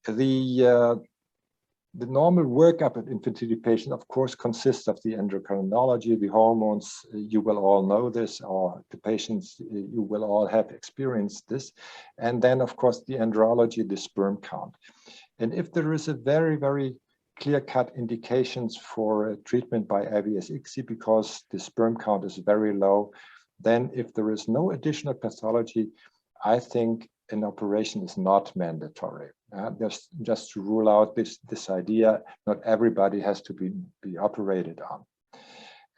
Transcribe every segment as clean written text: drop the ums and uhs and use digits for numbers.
the normal workup of infertility patient, of course, consists of the endocrinology, the hormones. You will all know this, or the patients, you will all have experienced this. And then, of course, the andrology, the sperm count. And if there is a very, very clear-cut indications for treatment by IVS-ICSI because the sperm count is very low, then if there is no additional pathology, I think an operation is not mandatory. Just to rule out this idea, not everybody has to be operated on.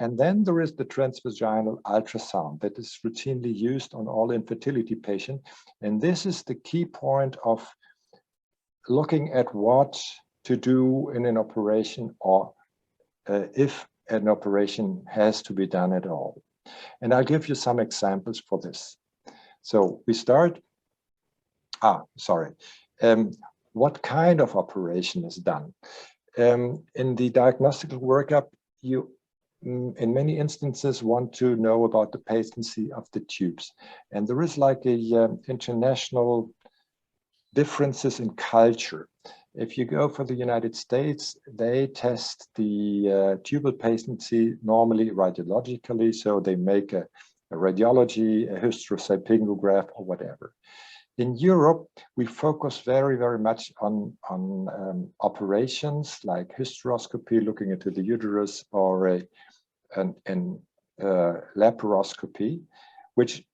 And then there is the transvaginal ultrasound that is routinely used on all infertility patients. And this is the key point of looking at what to do in an operation, or if an operation has to be done at all. And I'll give you some examples for this. So we start, what kind of operation is done? In the diagnostical workup, you, in many instances, want to know about the patency of the tubes. And there is like a international differences in culture. If you go for the United States, they test the tubal patency normally radiologically, so they make a radiology, a hysterosalpingograph, or whatever. In Europe, we focus very, very much on operations like hysteroscopy, looking into the uterus, or laparoscopy, which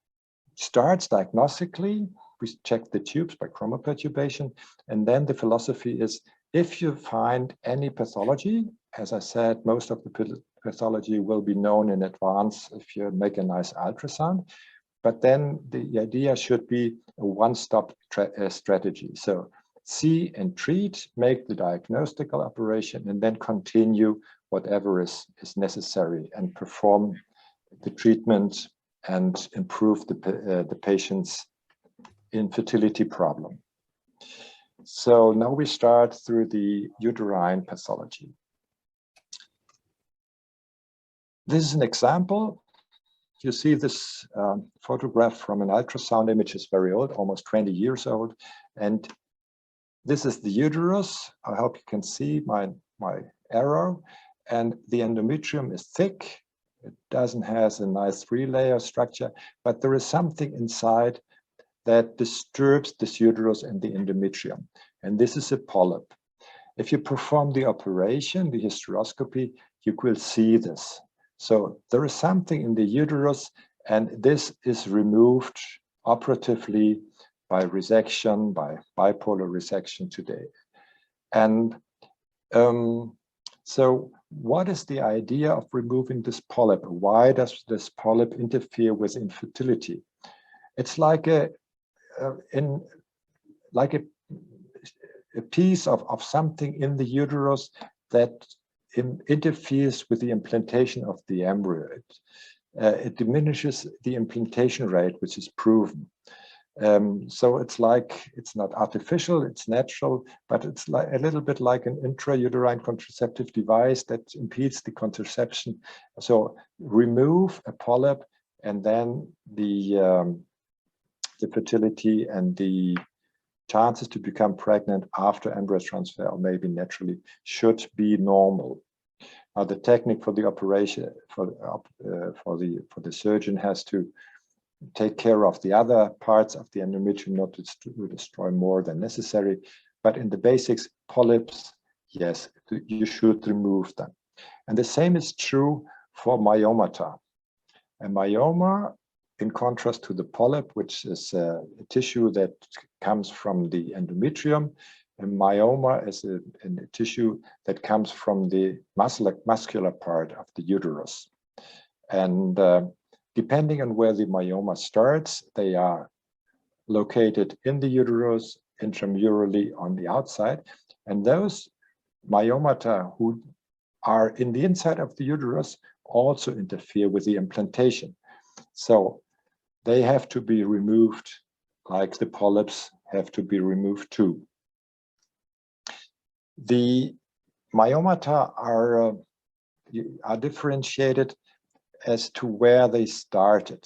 starts diagnostically. We check the tubes by chromoperturbation, and then the philosophy is, if you find any pathology, as I said, most of the pathology will be known in advance if you make a nice ultrasound. But then the idea should be a one-stop strategy. So see and treat, make the diagnostical operation, and then continue whatever is necessary and perform the treatment and improve the patient's infertility problem. So now we start through the uterine pathology. This is an example. You see this photograph from an ultrasound image. Is very old, almost 20 years old. And this is the uterus. I hope you can see my arrow. And the endometrium is thick. It doesn't have a nice three-layer structure, but there is something inside that disturbs this uterus and the endometrium. And this is a polyp. If you perform the operation, the hysteroscopy, you will see this. So there is something in the uterus, and this is removed operatively by resection, by bipolar resection today. And so what is the idea of removing this polyp? Why does this polyp interfere with infertility? It's like a piece of something in the uterus that interferes with the implantation of the embryo. It diminishes the implantation rate, which is proven. So it's like, it's not artificial, it's natural, but it's like a little bit like an intrauterine contraceptive device that impedes the contraception. So remove a polyp, and then the fertility and the chances to become pregnant after embryo transfer, or maybe naturally, should be normal. Now, the technique for the operation for the surgeon has to take care of the other parts of the endometrium, not to destroy more than necessary. But in the basics, polyps, yes, you should remove them. And the same is true for myomata. A myoma, in contrast to the polyp, which is a tissue that comes from the endometrium, a myoma is a tissue that comes from the muscular part of the uterus. And depending on where the myoma starts, they are located in the uterus, intramurally on the outside. And those myomata who are in the inside of the uterus also interfere with the implantation. So they have to be removed, like the polyps have to be removed too. The myomata are differentiated as to where they started.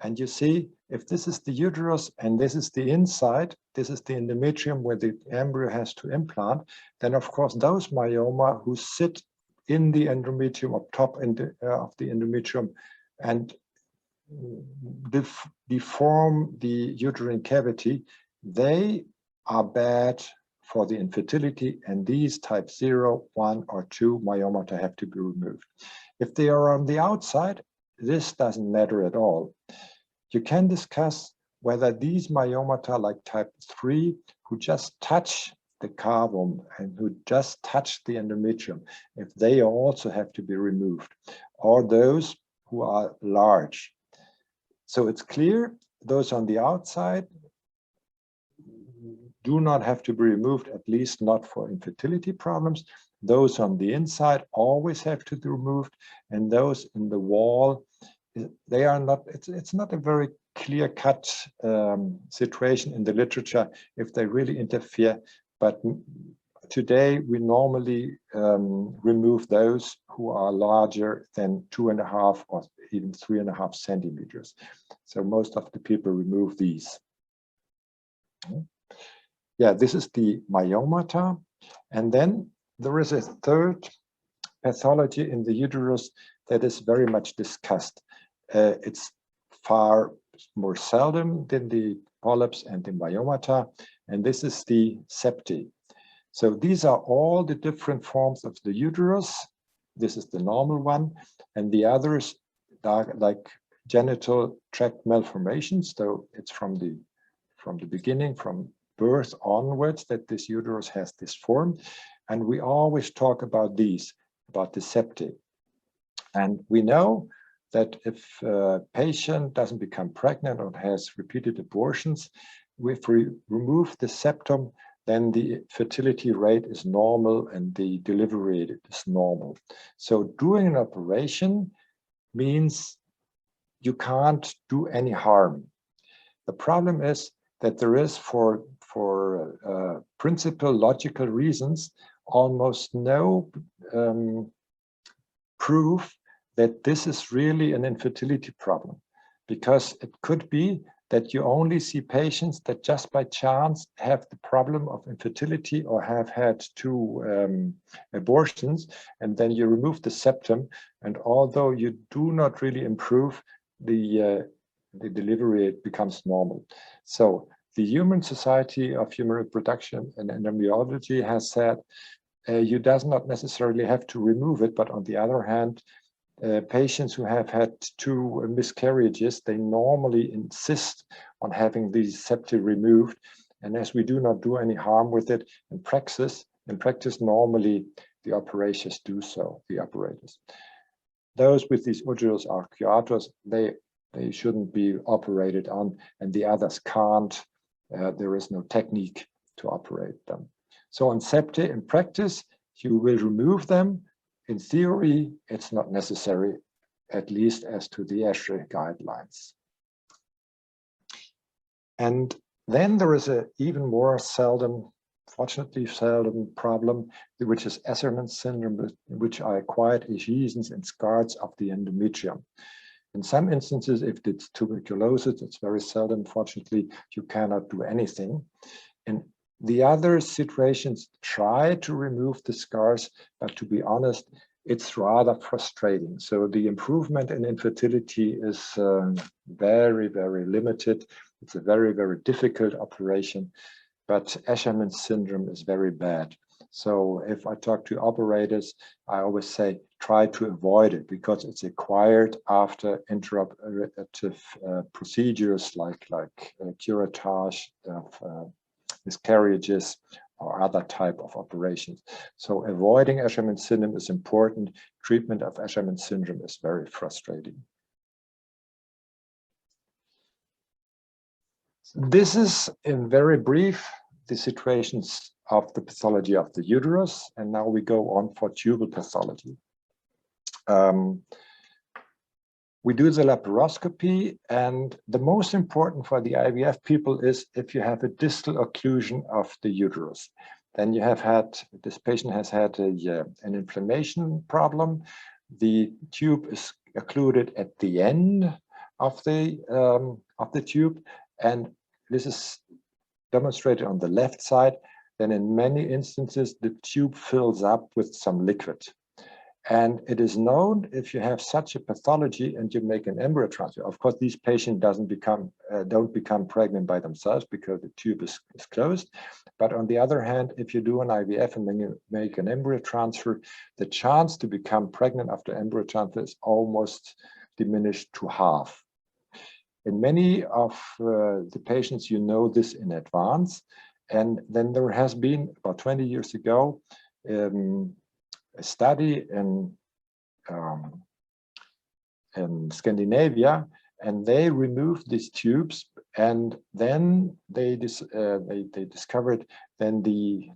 And you see, if this is the uterus and this is the inside, this is the endometrium where the embryo has to implant, then of course those myoma who sit in the endometrium, up top of the endometrium, and deform the uterine cavity, they are bad for the infertility, and these type 0, 1, or 2 myomata have to be removed. If they are on the outside, this doesn't matter at all. You can discuss whether these myomata like type 3, who just touch the cavum and who just touch the endometrium, if they also have to be removed, or those who are large. So it's clear those on the outside do not have to be removed, at least not for infertility problems. Those on the inside always have to be removed, and those in the wall, they are not, it's not a very clear-cut situation in the literature if they really interfere, but today we normally remove those who are larger than 2.5 or even 3.5 centimeters. So most of the people remove these. Yeah, this is the myomata. And then there is a third pathology in the uterus that is very much discussed. It's far more seldom than the polyps and the myomata, and this is the septi. So these are all the different forms of the uterus. This is the normal one, and the others are like genital tract malformations. So it's from the beginning, from birth onwards, that this uterus has this form, and we always talk about these, about the septi. And we know that if a patient doesn't become pregnant or has repeated abortions, if we remove the septum, then the fertility rate is normal and the delivery rate is normal. So doing an operation means you can't do any harm. The problem is that there is, for principal logical reasons, almost no proof that this is really an infertility problem, because it could be that you only see patients that just by chance have the problem of infertility or have had 2 abortions, and then you remove the septum, and although you do not really improve the delivery, it becomes normal. So the Human Society of Human Reproduction and Endocrinology has said you does not necessarily have to remove it, but on the other hand, patients who have had 2 miscarriages, they normally insist on having these septi removed. And as we do not do any harm with it in practice normally the operators do so, the operators. Those with these uterus arcuatus, they shouldn't be operated on, and the others can't. There is no technique to operate them. So on septi in practice, you will remove them. In theory, it's not necessary, at least as to the ASHRAE guidelines. And then there is an even more fortunately seldom problem, which is Asherman syndrome, in which are acquired adhesions and scars of the endometrium. In some instances, if it's tuberculosis, it's very seldom, fortunately, you cannot do anything. In the other situations, try to remove the scars, but to be honest, it's rather frustrating. So the improvement in infertility is very, very limited. It's a very, very difficult operation, but Asherman syndrome is very bad. So if I talk to operators, I always say, try to avoid it, because it's acquired after intraoperative procedures like curettage of miscarriages or other type of operations. So avoiding Asherman syndrome is important. Treatment of Asherman syndrome is very frustrating. This is, in very brief, the situations of the pathology of the uterus. And now we go on for tubal pathology. We do the laparoscopy, and the most important for the IVF people is if you have a distal occlusion of the uterus. Then you have had, this patient has had an inflammation problem. The tube is occluded at the end of the tube, and this is demonstrated on the left side. Then in many instances, the tube fills up with some liquid. And it is known if you have such a pathology and you make an embryo transfer, of course, these patients don't become pregnant by themselves because the tube is closed. But on the other hand, if you do an IVF and then you make an embryo transfer, the chance to become pregnant after embryo transfer is almost diminished to half. In many of the patients, you know this in advance. And then there has been, about 20 years ago, a study in Scandinavia, and they removed these tubes, and then they discovered then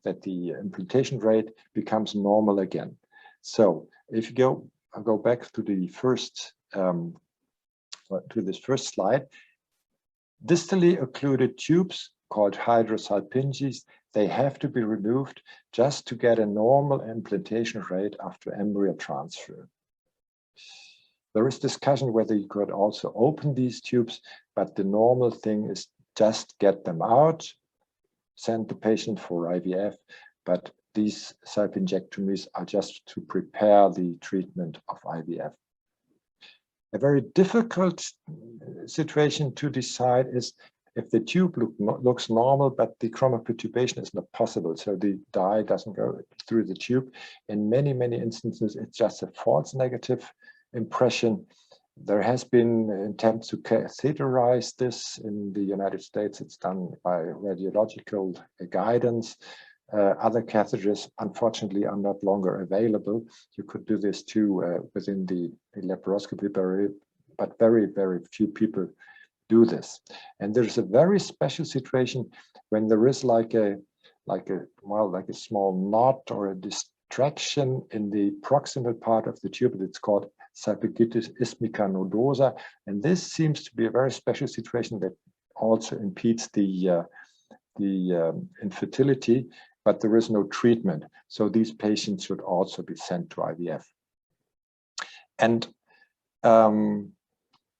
that the implantation rate becomes normal again. So if you go back to the first to this first slide, distally occluded tubes called hydrosalpinges, they have to be removed just to get a normal implantation rate after embryo transfer. There is discussion whether you could also open these tubes, but the normal thing is just get them out, send the patient for IVF, but these salpingectomies are just to prepare the treatment of IVF. A very difficult situation to decide is if the tube looks normal, but the chromopetubation is not possible, so the dye doesn't go through the tube. In many, many instances, it's just a false negative impression. There has been attempts to catheterize this in the United States. It's done by radiological guidance. Other catheters, unfortunately, are not longer available. You could do this too within the laparoscopy, but very, very few people do this. And there's a very special situation when there is like a small knot or a distraction in the proximal part of the tube. It's called salpingitis ismica nodosa, and this seems to be a very special situation that also impedes the infertility, but there is no treatment. So these patients should also be sent to IVF. And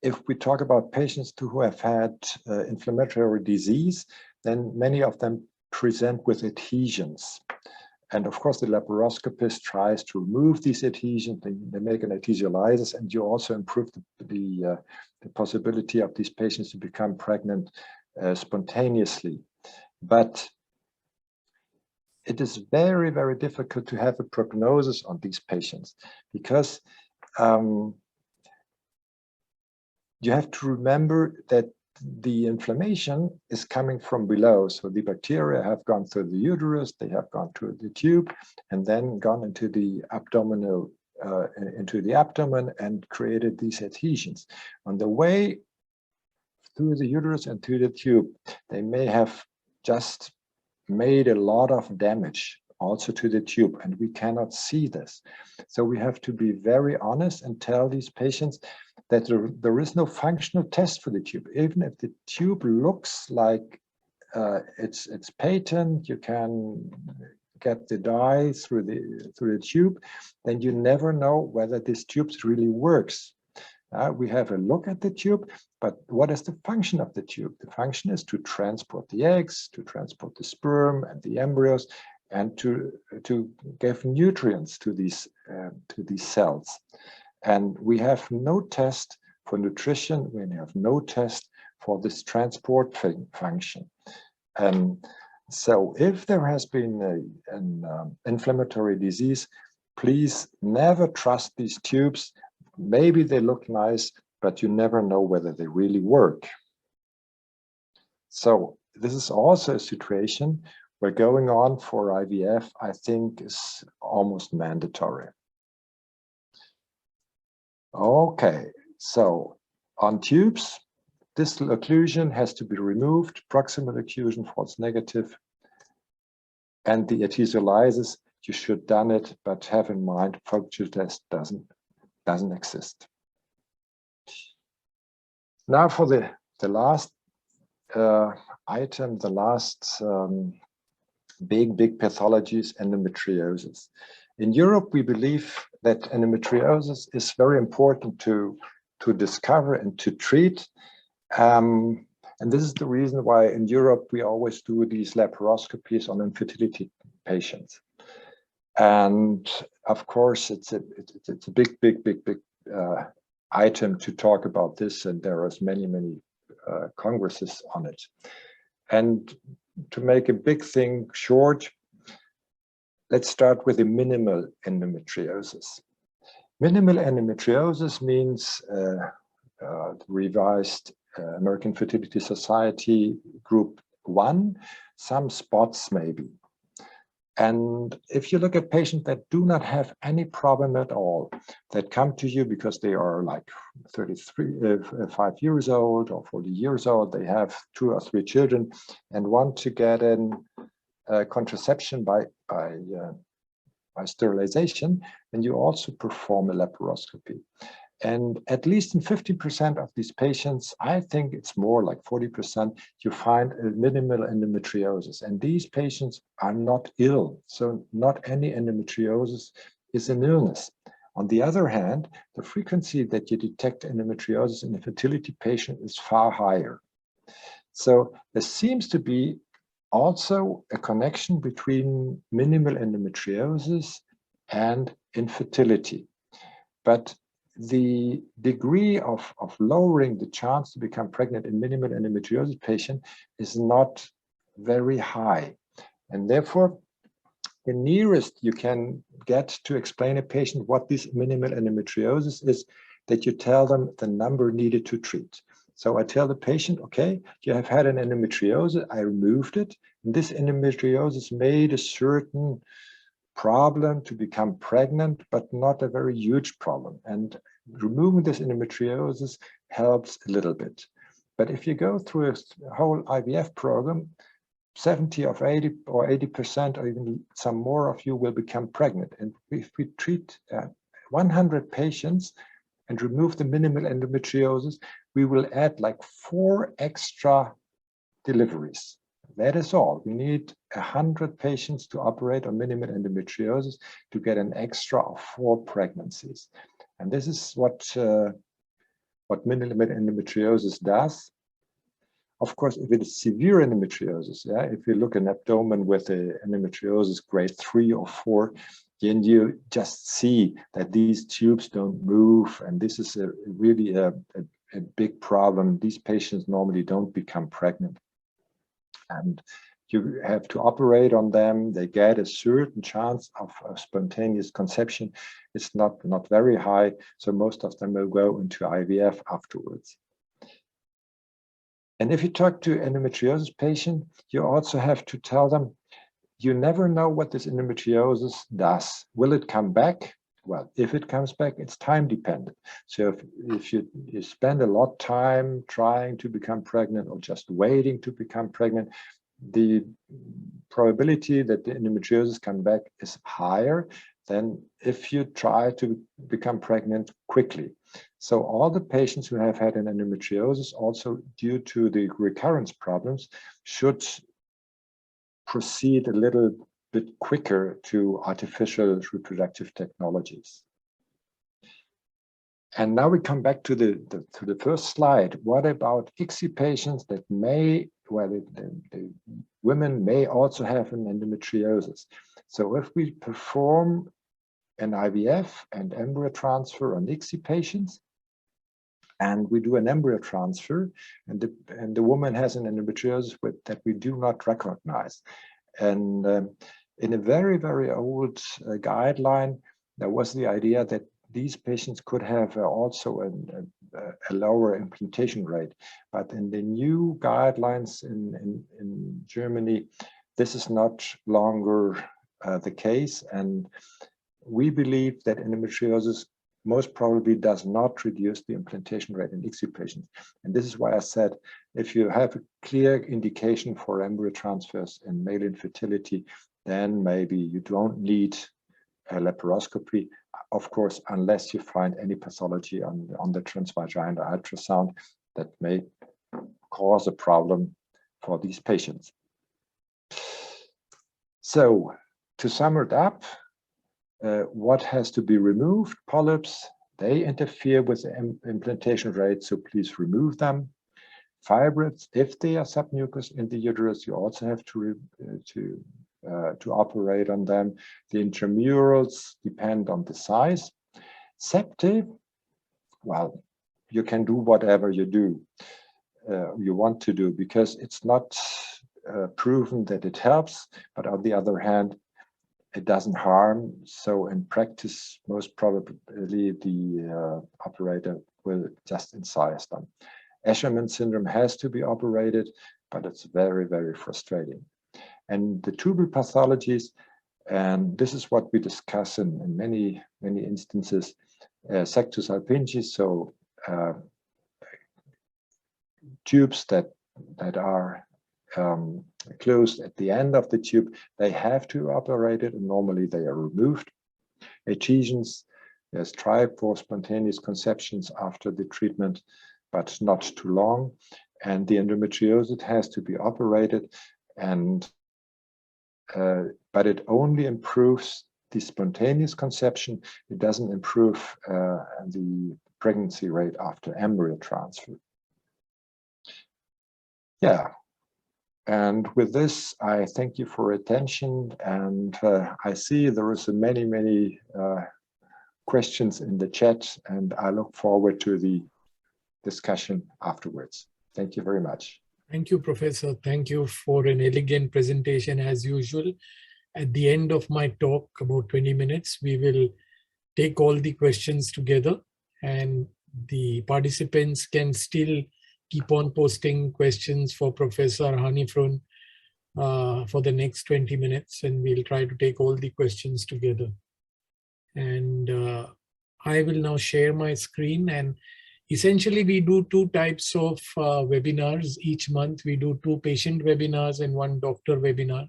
if we talk about patients who have had inflammatory disease, then many of them present with adhesions. And of course, the laparoscopist tries to remove these adhesions. They make an adhesiolysis, and you also improve the possibility of these patients to become pregnant spontaneously. But it is very, very difficult to have a prognosis on these patients because you have to remember that the inflammation is coming from below. So the bacteria have gone through the uterus, they have gone through the tube, and then gone into the abdominal, into the abdomen and created these adhesions. On the way through the uterus and through the tube, they may have just made a lot of damage also to the tube, and we cannot see this. So we have to be very honest and tell these patients that there is no functional test for the tube. Even if the tube looks like it's patent, you can get the dye through the tube, then you never know whether this tube really works. We have a look at the tube, but what is the function of the tube? The function is to transport the eggs, to transport the sperm and the embryos, and to give nutrients to these cells. And we have no test for nutrition. We have no test for this transport function. So if there has been an inflammatory disease, please never trust these tubes. Maybe they look nice, but you never know whether they really work. So this is also a situation where going on for IVF, I think, is almost mandatory. Okay, so on tubes, distal occlusion has to be removed, proximal occlusion, false negative, and the adhesiolysis, you should done it, but have in mind functional test doesn't exist. Now for the last item, the last big pathology is endometriosis. In Europe, we believe that endometriosis is very important to to discover and to treat. And this is the reason why in Europe we always do these laparoscopies on infertility patients. And of course, it's a big item to talk about this, and there are many congresses on it. And to make a big thing short, let's start with the minimal endometriosis. Minimal endometriosis means revised American Fertility Society Group 1, some spots maybe. And if you look at patients that do not have any problem at all, that come to you because they are like 5 years old or 40 years old, they have 2 or 3 children and want to get in contraception by sterilization, then you also perform a laparoscopy. And at least in 50% of these patients, I think it's more like 40%, you find a minimal endometriosis. And these patients are not ill. So not any endometriosis is an illness. On the other hand, the frequency that you detect endometriosis in a fertility patient is far higher. So there seems to be also a connection between minimal endometriosis and infertility. But the degree of lowering the chance to become pregnant in minimal endometriosis patient is not very high. And therefore, the nearest you can get to explain a patient what this minimal endometriosis is, that you tell them the number needed to treat. So I tell the patient, okay, you have had an endometriosis, I removed it, and this endometriosis made a certain problem to become pregnant, but not a very huge problem. And removing this endometriosis helps a little bit. But if you go through a whole IVF program, 70 of 80 or 80% or even some more of you will become pregnant. And if we treat 100 patients and remove the minimal endometriosis, we will add like 4 extra deliveries. That is all. We need 100 patients to operate on minimal endometriosis to get an extra of 4 pregnancies. And this is what minimal endometriosis does. Of course, if it is severe endometriosis, if you look at an abdomen with a endometriosis grade 3 or 4, then you just see that these tubes don't move. And this is really a big problem. These patients normally don't become pregnant. And you have to operate on them. They get a certain chance of spontaneous conception. It's not very high, so most of them will go into IVF afterwards. And if you talk to endometriosis patient, you also have to tell them, you never know what this endometriosis does. Will it come back? Well, if it comes back, it's time dependent. So if you spend a lot of time trying to become pregnant or just waiting to become pregnant, the probability that the endometriosis come back is higher than if you try to become pregnant quickly. So all the patients who have had an endometriosis, also due to the recurrence problems, should proceed a little bit quicker to artificial reproductive technologies. And now we come back to the first slide. What about ICSI patients that may, well, the women may also have an endometriosis. So if we perform an IVF and embryo transfer on ICSI patients, and we do an embryo transfer, and the woman has an endometriosis that we do not recognize. And in a very, very old guideline, there was the idea that these patients could have also a lower implantation rate. But in the new guidelines in Germany, this is not longer the case. And we believe that endometriosis most probably does not reduce the implantation rate in ICSI patients. And this is why I said, if you have a clear indication for embryo transfers in male infertility, then maybe you don't need a laparoscopy, of course, unless you find any pathology on the transvaginal ultrasound that may cause a problem for these patients. So to sum it up, what has to be removed? Polyps, They interfere with the implantation rate, so please remove them. Fibroids, if they are submucous in the uterus, you also have to operate on them. The intramurals depend on the size. Septae, well, you can do whatever you want to do, because it's not proven that it helps, but on the other hand, it doesn't harm. So in practice, most probably the operator will just incise them. Asherman syndrome has to be operated, but it's very, very frustrating. And the tubal pathologies, and this is what we discuss in many, many instances, sectus alpingis, so tubes that are closed at the end of the tube, they have to operate it, and normally they are removed. Adhesions, there's try for spontaneous conceptions after the treatment, but not too long. And the endometriosis has to be operated, and but it only improves the spontaneous conception. It doesn't improve the pregnancy rate after embryo transfer. Yeah. And with this, I thank you for attention. And I see there is many, many questions in the chat, and I look forward to the discussion afterwards. Thank you very much. Thank you, Professor. Thank you for an elegant presentation as usual. At the end of my talk, about 20 minutes, we will take all the questions together, and the participants can still keep on posting questions for Professor Hennefruend for the next 20 minutes, and we'll try to take all the questions together. And I will now share my screen, and essentially we do two types of webinars each month. We do 2 patient webinars and 1 doctor webinar.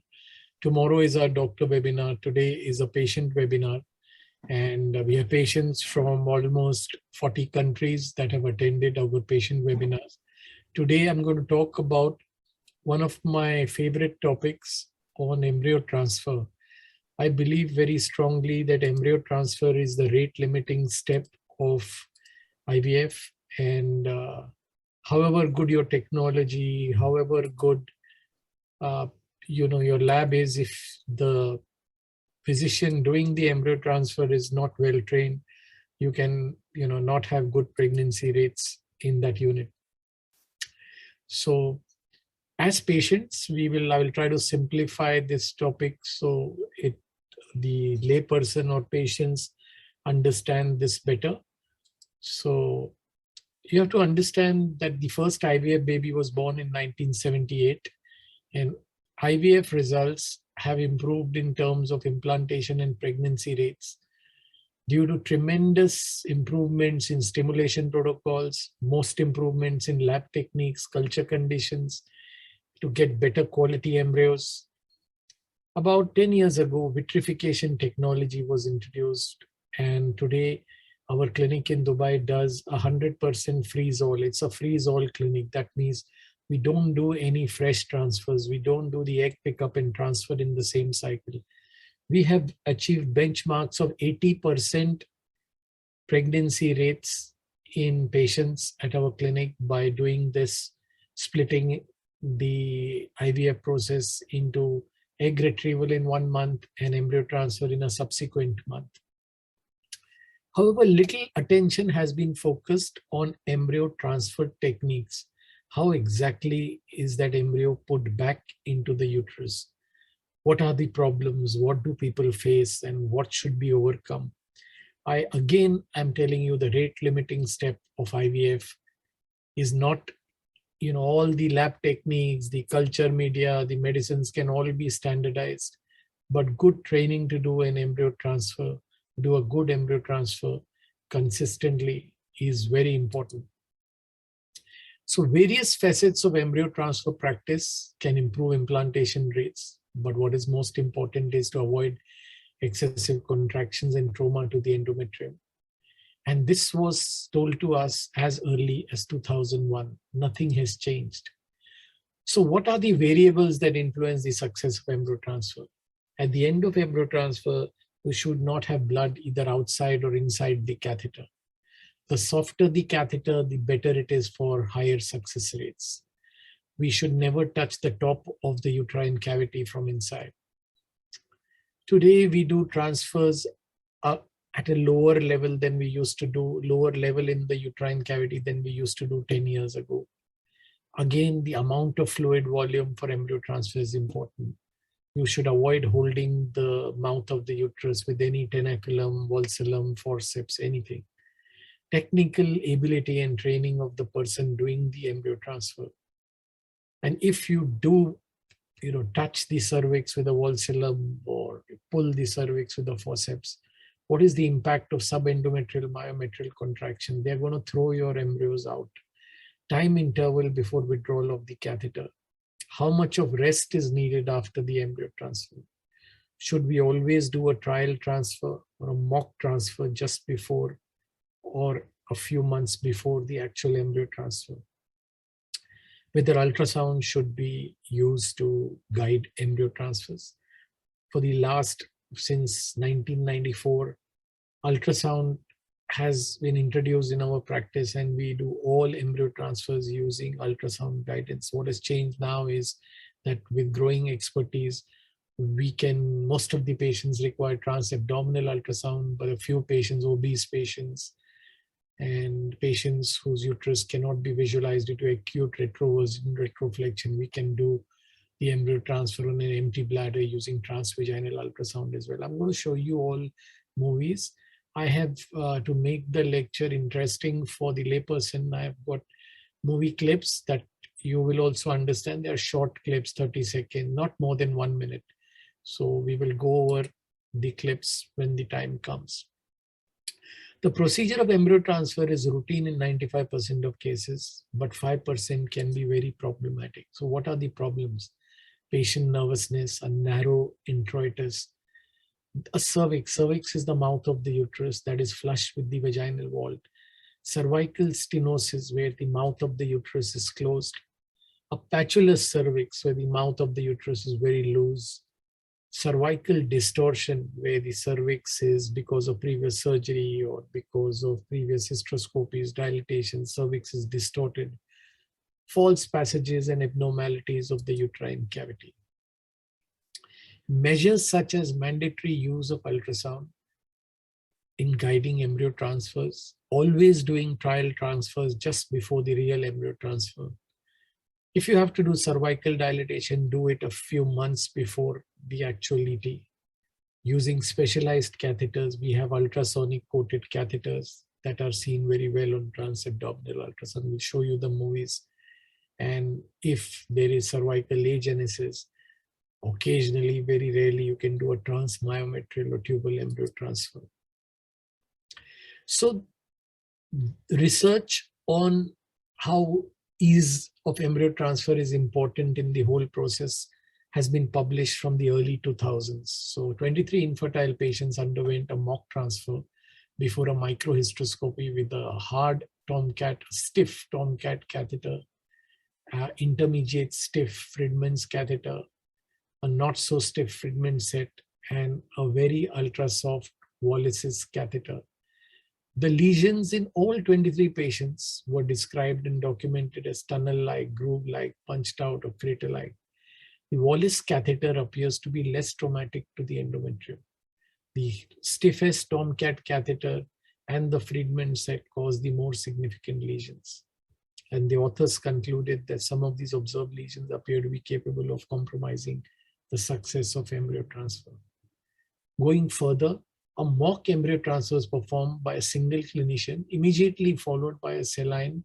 Tomorrow is our doctor webinar. Today is a patient webinar. And we have patients from almost 40 countries that have attended our patient webinars. Today, I'm going to talk about one of my favorite topics on embryo transfer. I believe very strongly that embryo transfer is the rate limiting step of IVF. And however good your technology, however good your lab is, if the physician doing the embryo transfer is not well trained, you can not have good pregnancy rates in that unit. So as patients, I will try to simplify this topic so the layperson or patients understand this better. So you have to understand that the first IVF baby was born in 1978, and IVF results have improved in terms of implantation and pregnancy rates due to tremendous improvements in stimulation protocols, most improvements in lab techniques, culture conditions to get better quality embryos. About 10 years ago, vitrification technology was introduced, and today our clinic in Dubai does 100% freeze-all. It's a freeze-all clinic. That means we don't do any fresh transfers. We don't do the egg pickup and transfer in the same cycle. We have achieved benchmarks of 80% pregnancy rates in patients at our clinic by doing this, splitting the IVF process into egg retrieval in 1 month and embryo transfer in a subsequent month. However, little attention has been focused on embryo transfer techniques. How exactly is that embryo put back into the uterus? What are the problems? What do people face, and what should be overcome? I'm telling you, the rate limiting step of IVF is not, all the lab techniques, the culture media, the medicines can all be standardized, but good training to do an embryo transfer, do a good embryo transfer consistently is very important. So various facets of embryo transfer practice can improve implantation rates, but what is most important is to avoid excessive contractions and trauma to the endometrium. And this was told to us as early as 2001. Nothing has changed. So what are the variables that influence the success of embryo transfer? At the end of embryo transfer, you should not have blood either outside or inside the catheter. the softer the catheter, the better it is for higher success rates. We should never touch the top of the uterine cavity from inside. Today, we do transfers at a lower level than we used to do, lower level in the uterine cavity than we used to do 10 years ago. Again, the amount of fluid volume for embryo transfer is important. You should avoid holding the mouth of the uterus with any tenaculum, valsellum, forceps, anything. Technical ability and training of the person doing the embryo transfer. And if you do, touch the cervix with a valsellum or pull the cervix with a forceps, what is the impact of subendometrial myometrial contraction? They're going to throw your embryos out. Time interval before withdrawal of the catheter. How much of rest is needed after the embryo transfer? Should we always do a trial transfer or a mock transfer just before or a few months before the actual embryo transfer? Whether ultrasound should be used to guide embryo transfers. Since 1994, ultrasound has been introduced in our practice, and we do all embryo transfers using ultrasound guidance. What has changed now is that with growing expertise, most of the patients require transabdominal ultrasound, but a few patients, obese patients, and patients whose uterus cannot be visualized due to acute retroversion, retroflexion, we can do the embryo transfer on an empty bladder using transvaginal ultrasound as well. I'm going to show you all movies. I have, to make the lecture interesting for the layperson, I've got movie clips that you will also understand. They are short clips, 30 seconds, not more than 1 minute. So we will go over the clips when the time comes. The procedure of embryo transfer is routine in 95% of cases, but 5% can be very problematic. So what are the problems? Patient nervousness, a narrow introitus, a cervix. Cervix is the mouth of the uterus that is flush with the vaginal vault. Cervical stenosis, where the mouth of the uterus is closed. A patulous cervix, where the mouth of the uterus is very loose. Cervical distortion, where the cervix is, because of previous surgery or because of previous hysteroscopies, dilatation, cervix is distorted. False passages and abnormalities of the uterine cavity. Measures such as mandatory use of ultrasound in guiding embryo transfers, always doing trial transfers just before the real embryo transfer. If you have to do cervical dilatation, do it a few months before the actual ET. Using specialized catheters, we have ultrasonic coated catheters that are seen very well on transabdominal ultrasound. We'll show you the movies. And if there is cervical agenesis, occasionally, very rarely, you can do a transmyometrial or tubal embryo transfer. So research on how ease of embryo transfer is important in the whole process has been published from the early 2000s. So 23 infertile patients underwent a mock transfer before a microhysteroscopy with a hard Tomcat, stiff Tomcat catheter, intermediate stiff Friedman's catheter, a not so stiff Friedman set, and a very ultra soft Wallace's catheter. The lesions in all 23 patients were described and documented as tunnel-like, groove-like, punched out, or crater-like. The Wallace catheter appears to be less traumatic to the endometrium. The stiffest Tomcat catheter and the Friedman set caused the more significant lesions. And the authors concluded that some of these observed lesions appear to be capable of compromising the success of embryo transfer. Going further, a mock embryo transfer was performed by a single clinician, immediately followed by a saline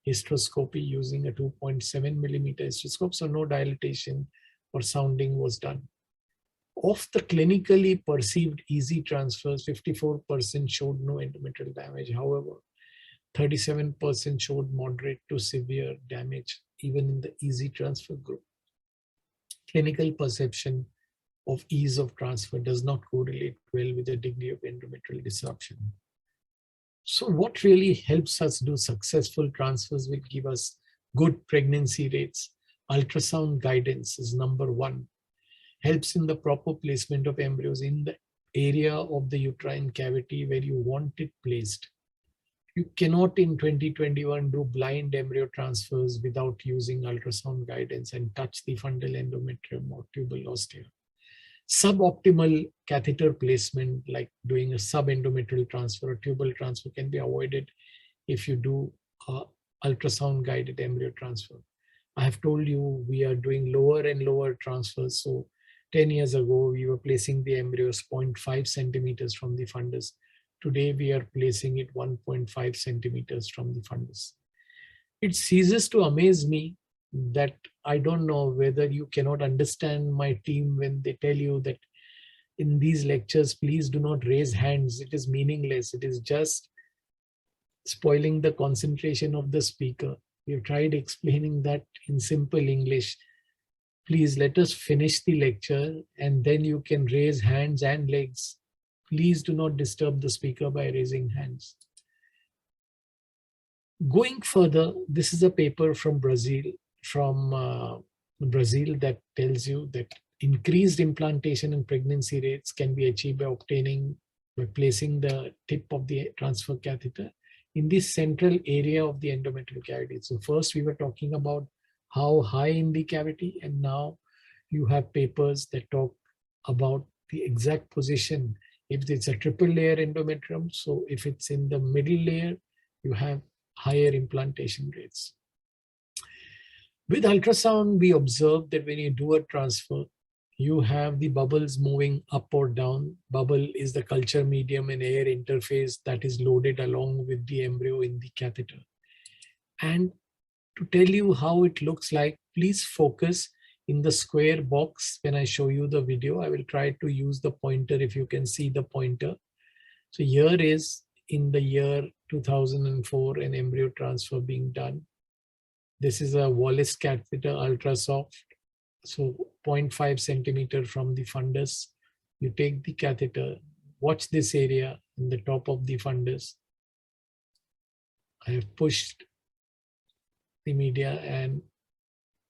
hysteroscopy using a 2.7 millimeter hysteroscope, so no dilatation or sounding was done. Of the clinically perceived easy transfers, 54% showed no endometrial damage. However, 37% showed moderate to severe damage, even in the easy transfer group. Clinical perception of ease of transfer does not correlate well with the degree of endometrial disruption. So what really helps us do successful transfers will give us good pregnancy rates. Ultrasound guidance is number one. Helps in the proper placement of embryos in the area of the uterine cavity where you want it placed. You cannot in 2021 do blind embryo transfers without using ultrasound guidance and touch the fundal endometrium or tubal ostia. Suboptimal catheter placement, like doing a subendometrial transfer or tubal transfer, can be avoided if you do ultrasound guided embryo transfer. I have told you we are doing lower and lower transfers. So 10 years ago, we were placing the embryos 0.5 centimeters from the fundus. Today, we are placing it 1.5 centimeters from the fundus. It ceases to amaze me that I don't know whether you cannot understand my team when they tell you that in these lectures, please do not raise hands. It is meaningless. It is just spoiling the concentration of the speaker. We've tried explaining that in simple English. Please let us finish the lecture and then you can raise hands and legs. Please do not disturb the speaker by raising hands. Going further, this is a paper from Brazil that tells you that increased implantation and pregnancy rates can be achieved by placing the tip of the transfer catheter in the central area of the endometrial cavity. So first we were talking about how high in the cavity, and now you have papers that talk about the exact position. If it's a triple layer endometrium, so if it's in the middle layer, you have higher implantation rates. With ultrasound, we observe that when you do a transfer, you have the bubbles moving up or down. Bubble is the culture medium and air interface that is loaded along with the embryo in the catheter. And to tell you how it looks like, please focus in the square box. When I show you the video, I will try to use the pointer if you can see the pointer. So here is in the year 2004 an embryo transfer being done. This is a Wallace catheter, ultra soft. So 0.5 centimeter from the fundus. You take the catheter, watch this area in the top of the fundus. I have pushed the media, and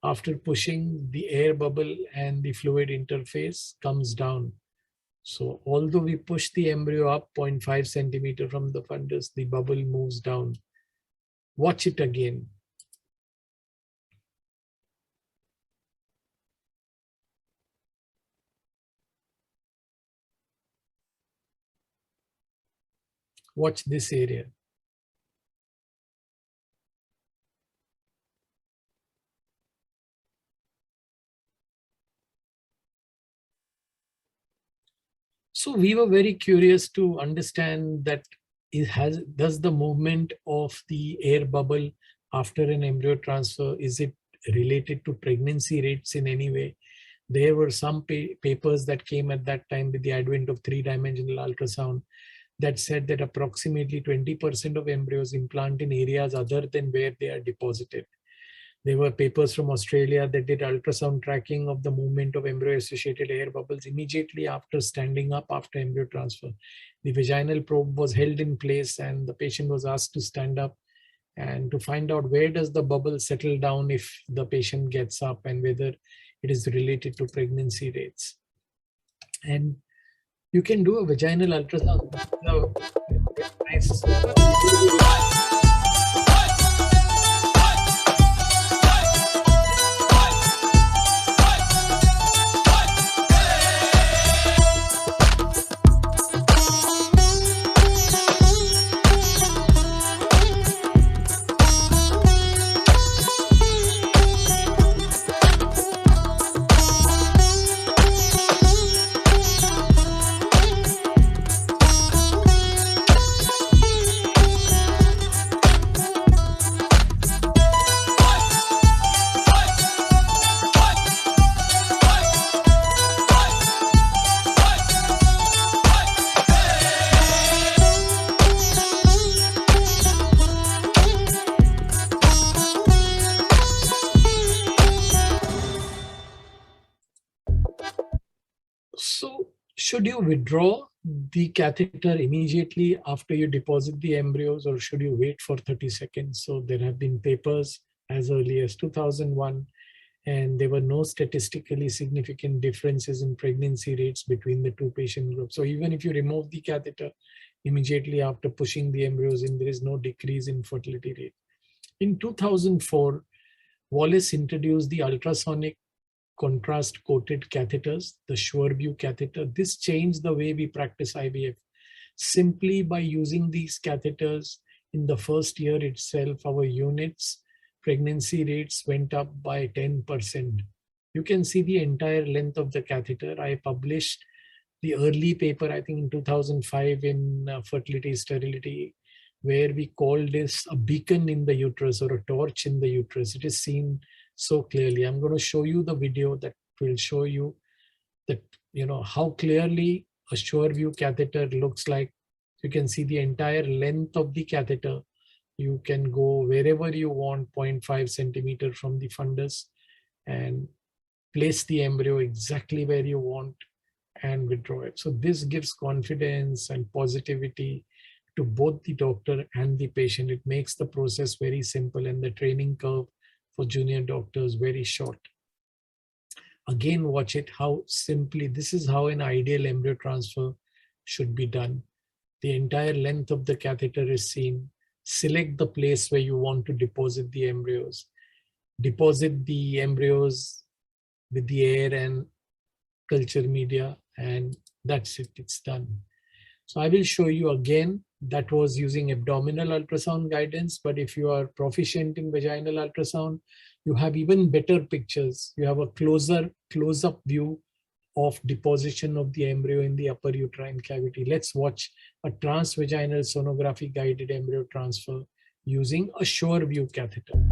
after pushing, the air bubble and the fluid interface comes down. So although we push the embryo up 0.5 centimeter from the fundus, the bubble moves down. Watch it again. Watch this area. So we were very curious to understand that does the movement of the air bubble after an embryo transfer, is it related to pregnancy rates in any way? There were some papers that came at that time with the advent of three-dimensional ultrasound that said that approximately 20% of embryos implant in areas other than where they are deposited. There were papers from Australia that did ultrasound tracking of the movement of embryo-associated air bubbles immediately after standing up after embryo transfer. The vaginal probe was held in place and the patient was asked to stand up and to find out where does the bubble settle down if the patient gets up and whether it is related to pregnancy rates. And you can do a vaginal ultrasound. Nice. So should you withdraw the catheter immediately after you deposit the embryos, or should you wait for 30 seconds? So there have been papers as early as 2001, and there were no statistically significant differences in pregnancy rates between the two patient groups. So even if you remove the catheter, immediately after pushing the embryos in, there is no decrease in fertility rate. In 2004, Wallace introduced the ultrasonic contrast-coated catheters, the SureView catheter. This changed the way we practice IVF. Simply by using these catheters in the first year itself, our units, pregnancy rates went up by 10%. You can see the entire length of the catheter. I published the early paper, I think in 2005 in Fertility Sterility, where we called this a beacon in the uterus or a torch in the uterus. It is seen so clearly. I'm going to show you the video that will show you that, how clearly a SureView catheter looks like. You can see the entire length of the catheter. You can go wherever you want, 0.5 centimeter from the fundus, and place the embryo exactly where you want and withdraw it. So this gives confidence and positivity to both the doctor and the patient. It makes the process very simple and the training curve for junior doctors very short. Again, watch it, how simply, this is how an ideal embryo transfer should be done. The entire length of the catheter is seen. Select the place where you want to deposit the embryos. Deposit the embryos with the air and culture media, and that's it, it's done. So I will show you again. That was using abdominal ultrasound guidance, but if you are proficient in vaginal ultrasound, you have even better pictures. You have a close-up view of deposition of the embryo in the upper uterine cavity. Let's watch a transvaginal sonography guided embryo transfer using a SureView catheter.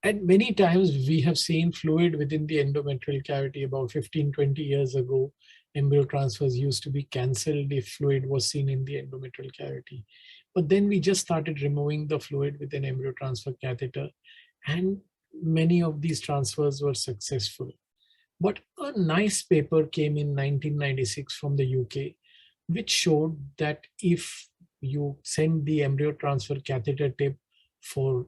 And many times we have seen fluid within the endometrial cavity. About 15-20 years ago, embryo transfers used to be cancelled if fluid was seen in the endometrial cavity. But then we just started removing the fluid with an embryo transfer catheter, and many of these transfers were successful. But a nice paper came in 1996 from the UK, which showed that if you send the embryo transfer catheter tip for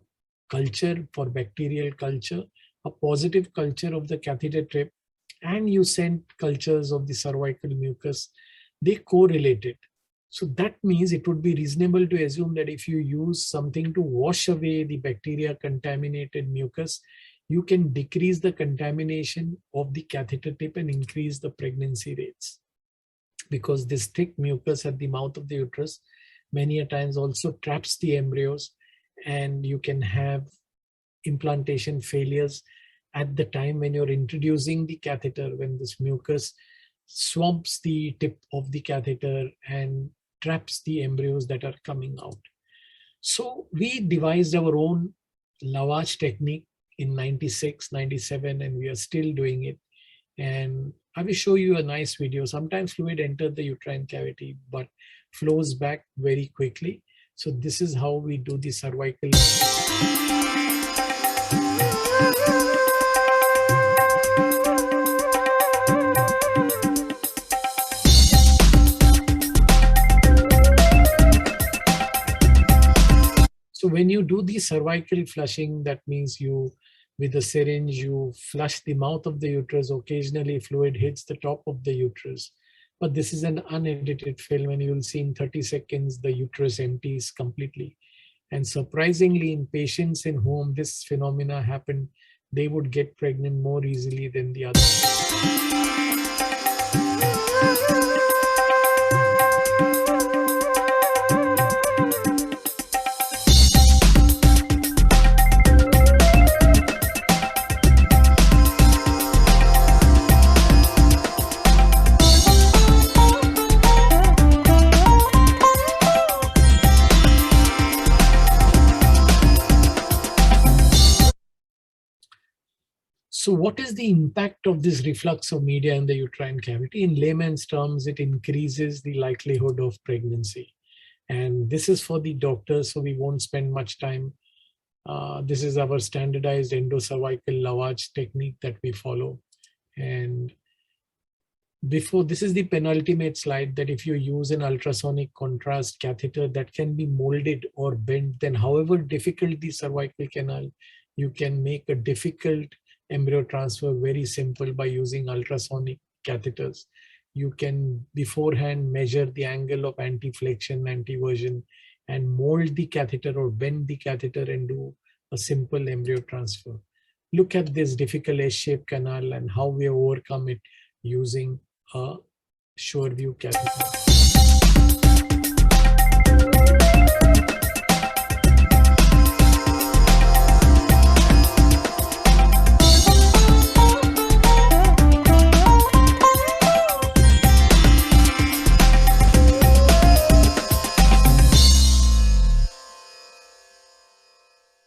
culture, for bacterial culture, a positive culture of the catheter tip, and you send cultures of the cervical mucus, they correlated. So that means it would be reasonable to assume that if you use something to wash away the bacteria contaminated mucus, you can decrease the contamination of the catheter tip and increase the pregnancy rates. Because this thick mucus at the mouth of the uterus many a times also traps the embryos, and you can have implantation failures at the time when you're introducing the catheter, when this mucus swamps the tip of the catheter and traps the embryos that are coming out. So we devised our own lavage technique in 96, 97, and we are still doing it. And I will show you a nice video. Sometimes fluid enters the uterine cavity, but flows back very quickly. So this is how we do the cervical. So when you do the cervical flushing, that means you, with a syringe, you flush the mouth of the uterus. Occasionally fluid hits the top of the uterus. But this is an unedited film, and you will see in 30 seconds the uterus empties completely. And surprisingly, in patients in whom this phenomena happened, they would get pregnant more easily than the others. So what is the impact of this reflux of media in the uterine cavity? In layman's terms, it increases the likelihood of pregnancy. And this is for the doctors, so we won't spend much time. This is our standardized endocervical lavage technique that we follow. And before, this is the penultimate slide, that if you use an ultrasonic contrast catheter that can be molded or bent, then however difficult the cervical canal, you can make a difficult embryo transfer very simple by using ultrasonic catheters. You can beforehand measure the angle of anti-flexion, anti-version, and mold the catheter or bend the catheter and do a simple embryo transfer. Look at this difficult S-shaped canal and how we overcome it using a SureView catheter.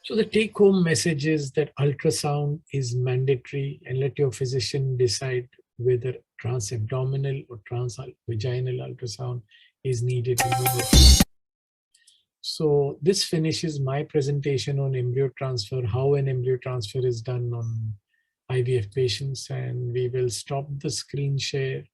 So the take-home message is that ultrasound is mandatory, and let your physician decide whether trans-abdominal or trans-vaginal ultrasound is needed. So this finishes my presentation on embryo transfer, how an embryo transfer is done on IVF patients, and we will stop the screen share